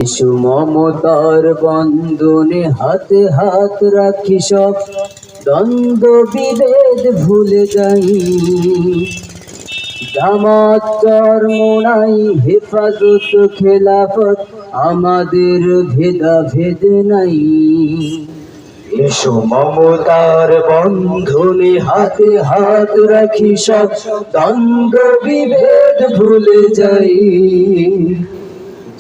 শিশু মমতার বন্ধনে হাতে হাত রাখি সব দ্বন্দ্ব বিভেদ ভুলে যাই। জামাত চরমোনাই হেফাজত খেলাফত আমাদের ভেদাভেদ নাই। এসো মমতার বন্ধনে হাতে হাত রাখি সব দ্বন্দ্ব বিভেদ ভুলে যাই।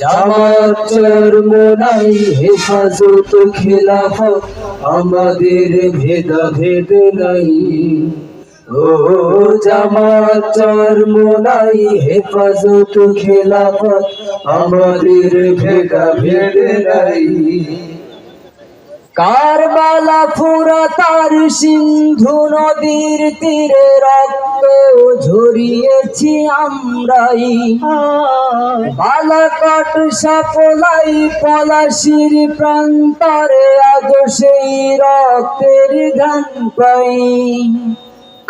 জামাত চরমোনাই হেফাজত খেলাফত আমাদের ভেদাভেদ নাই। ও জামাত চরমোনাই হেফাজত খেলাফত আমাদের ভেদাভেদ নাই। কারবালা ফুরাতার সিন্ধু নদীর তীরে রক্ত ঝরিয়েছি আমরাই। বালাকট সাপলাই পলাশির প্রান্তরে আজ সেই রক্তের গান পাই।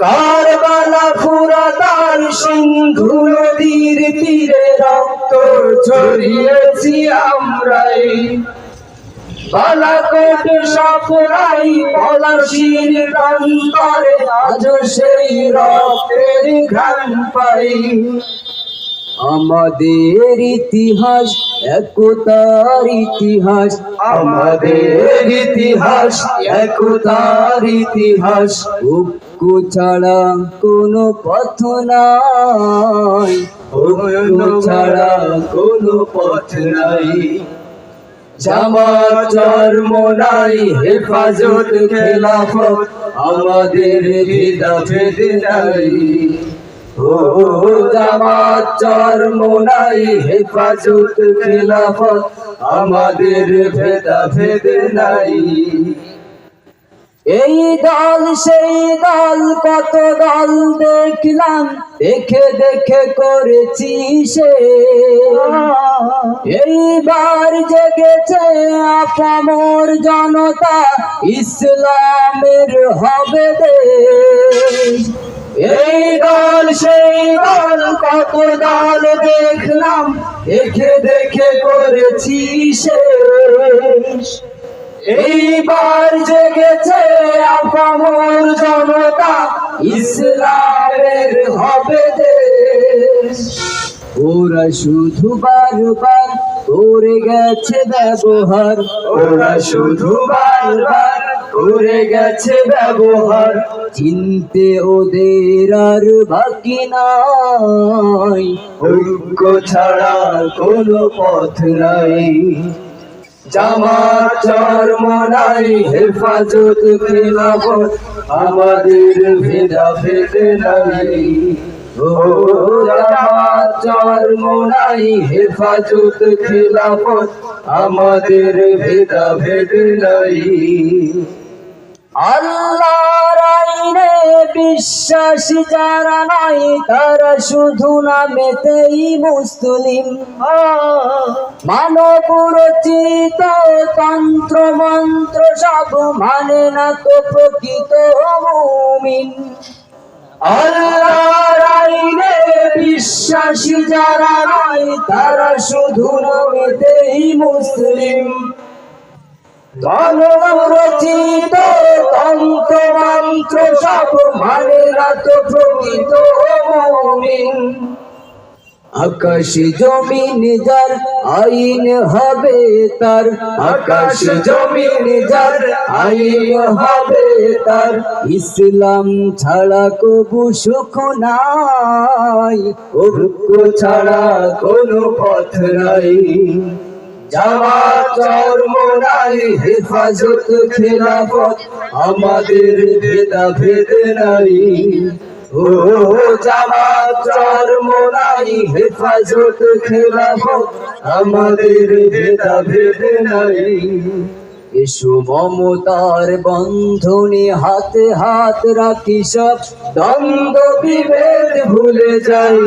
কারবালা ফুরাতার সিন্ধু নদীর তীরে রক্ত ঝরিয়েছি আমরাই। বালাকট সাপলাই পলাশির প্রান্তরে আজ সেই রক্তের ঘ্রাণ পাই। আমাদের ইতিহাস একতার ইতিহাস, আমাদের ইতিহাস একতার ইতিহাস। ঐক্য ছাড়া কোনো পথ নাই, ঐক্য ছাড়া কোনো পথ নাই। জামাত চরমোনাই হেফাজত খেলাফত আমাদের ভেদাভেদ নাই। ও জামাত চরমোনাই হেফাজত খেলাফত আমাদের ভেদাভেদ নাই। এই দল সেই দল কত দল দেখলাম, দেখে দেখে করেছি সে। এইবার জেগেছে আপামর জনতা, ইসলামের হবে দেশ। এই দল সেই দল কত দল দেখলাম, দেখে দেখে করেছি শেষ। এইবার জেগেছে আপামর জনতা, ইসলামের হবে দেশ। ওরা শুধু বারবার করে গেছে ব্যবহার, ওরা শুধু বারবার করে গেছে ব্যবহার। চিনতে ওদের আর বাকি নাই, ঐক্য ছাড়া কোনো পথ নাই। জামাত চরমোনাই হেফাজত খেলাফত আমাদের ভেদাভেদ নাই। ও জামাত চরমোনাই হেফাজত খেলাফত আমাদের ভেদাভেদ নাই। আল্লাহর আইনে বিশ্বাসী যারা নয়, তারা শুধু নামেতেই মুসলিম। মানব রচিত তন্ত্র মন্ত্র সব মানে না তো প্রকৃত মুমিন। আল্লাহর আইনে বিশ্বাসী যারা নয়, তারা শুধু নামেতেই মুসলিম। মানব রচিত তন্ত্র মন্ত্র সব মানে না তো প্রকৃত মুমিন। আকাশ জমিন যার আইন হবে তার, আকাশ জমিন যার আইন হবে তার। ইসলাম ছাড়া কবু সুখ নাই, ঐক্য ছাড়া কোনো পথ নাই। জামাত চরমোনাই হেফাজত খেলাফত আমাদের ভেদাভেদ নাই। ও জামাত চরমোনাই হেফাজত খেলাফত আমাদের ভেদাভেদ নাই। এসো মমতার বন্ধনে হাতে হাত রাখি সব দ্বন্দ্ব বিভেদ ভুলে যাই।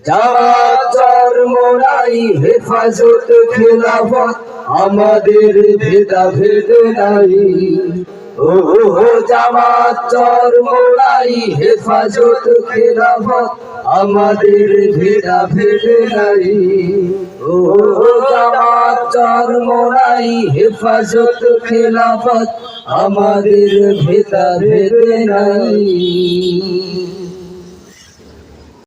জামাত চরমোনাই হেফাজত খেলাফত আমাদের ভেদাভেদ নাই। ও জামাত চরমোনাই হেফাজত খেলাফত আমাদের ভেদাভেদ নাই। ও জামাত চরমোনাই হেফাজত খেলাফত আমাদের ভেদাভেদ নাই।